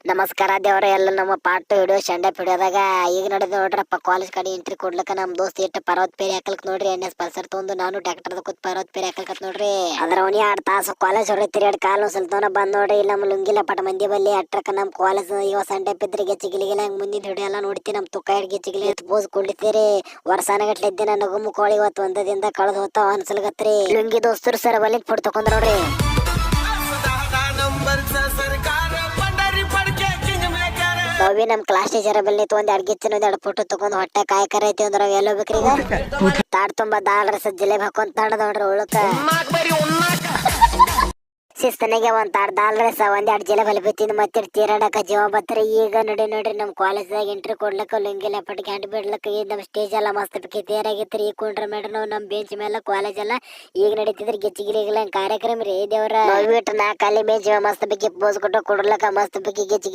ನಮಸ್ಕಾರ ದೇವ್ರ ಎಲ್ಲ ನಮ್ಮ ಪಾಟ್ ಹಿಡಿಯೋ ಶಂಡೆ ಹಿಡಿಯೋದಾಗ ಈಗ ನಡೆದ ನೋಡ್ರಪ್ಪ ಕಾಲೇಜ್ ಕಡೆ ಎಂಟ್ರಿ ಕೊಡ್ಲಕ್ಕ ನಮ್ ದೋಸ್ತ್ ಇಟ್ಟು ಪರ್ವತ್ ಪೇರಿ ಹಾಕಲ್ಕ್ ನೋಡ್ರಿ ಎಣ್ಣೆ ಪಲ್ಸರ್ ತೊಂದು ನಾನು ಟ್ರ್ಯಾಕ್ಟರ್ ಕೂತ್ ಪರ್ವತ್ ಪೇರಿ ಹಾಕಲ್ಕತ್ ನೋಡ್ರಿ ಅದ್ರ ಅವನಿ 2 ತಾಸು ಕಾಲೇಜ್ ಹೊರ ತಿರ್ಗಾಡ್ ಕಾಲು ಸಲ್ತವನ ಬಂದ್ ನೋಡ್ರಿ ಇಲ್ಲ ನಮ್ಮ ಲುಂಗಿಲ ಪಟ ಮಂದಿ ಬಲ್ಲಿ ಅಟ್ರಕ ನಮ್ ಕಾಲೇಜ್ ಇವ ಸಂಡೆ ಬಿದ್ರಿಗೆ ಚಿಗಿಲಿಗಿಲ್ಲ ಮುಂದಿನ ಹಿಡಿಯಲ್ಲ ನೋಡ್ತಿ ನಮ್ ತುಕ್ಕ ಹಿಡ್ಗಿ ಚಿಗಿಲಿ ಪೋಸ್ ಕೊಡ್ಲಿತ್ತೀರಿ ವರ್ಷಾನಗಟ್ಲೆ ಇದ್ದಿನ ನಗುಮು ಕೋಳಿ ಇವತ್ತು ಒಂದದಿಂದ ಕಳೆದು ಹೋತಾವ ಅನ್ಸಲ್ಗತ್ರಿ ಲುಂಗಿ ದೋಸ್ತರು ಸರ್ ಬಲ್ಲಿ ಫೋಟೋ ತಕೊಂಡ್ ನೋಡ್ರಿ ನಾವೇ ನಮ್ ಕ್ಲಾಸ್ ಟೀಚರ್ ಬಲ್ಲಿ ನಿಂತು ಒಂದ್ 2 ಗಿಚ್ಚಿನ 2 ಫೋಟೋ ತಗೊಂಡ್ ಹೊಟ್ಟೆ ಕಾಯ್ಕರ ಐತಿ ಅಂದ್ರ ಎಲ್ಲೋ ಬೇಕ್ರಿ ಈಗ ತಾಡ್ ತುಂಬಾ ದಾಲ್ ರಸ ಜಿಲೇಬಿ ಹಾಕೊಂತ ನಡ್ದ ನೋಡ್ರಿ ಉಳಕ ಶಿಸ್ತನಿಗೆ ಒಂದ್ ತಾಡ್ ದಾಲ್ ರಸ 1-2 ಜಿಲೇಬಿ ಹಲ್ಬಿತ್ತಿಂದ ಮತ್ತೆ ತೀರಾಡಕ ಜೀವ ಬತ್ರಿ ಈಗ ನೋಡ್ರಿ ನಮ್ ಕಾಲೇಜ್ದಾಗ ಎಂಟ್ರಿ ಕೊಡ್ಲಕ್ಕ ಲುಂಗಿ ಲಪಟ್ ಕ್ಯಾಂಡ್ ಬಿಡ್ಲಕ್ಕ ಈ ನಮ್ ಸ್ಟೇಜ್ ಎಲ್ಲ ಮಸ್ತ್ ಬಿಕ್ಕಿ ತೇರಾಗಿತ್ರಿ ಈಗ ಕುಂಡ್ರ ಮೇಡ್ರಿ ನಾವ್ ಬೆಂಚ್ ಮೇಲೆ ಕಾಲೇಜ್ ಎಲ್ಲ ಈಗ ನಡೀತಿದ್ರಿ ಗಿಚ್ಚಿಗಿಲಿಗಿಲ್ಲ ಕಾರ್ಯಕ್ರಮ ರೀ ದೇವ್ರ 4 ನಾಲ್ಕು ಅಲ್ಲಿ ಮೇಜ್ ಮಸ್ತ್ ಬಿಕ್ಕಿ ಪೋಸ್ ಕೊಟ್ಟು ಕೊಡ್ಲಕ್ಕ ಮಸ್ತ್ ಬಿಕ್ಕಿ ಗಿಚ್ಚಿ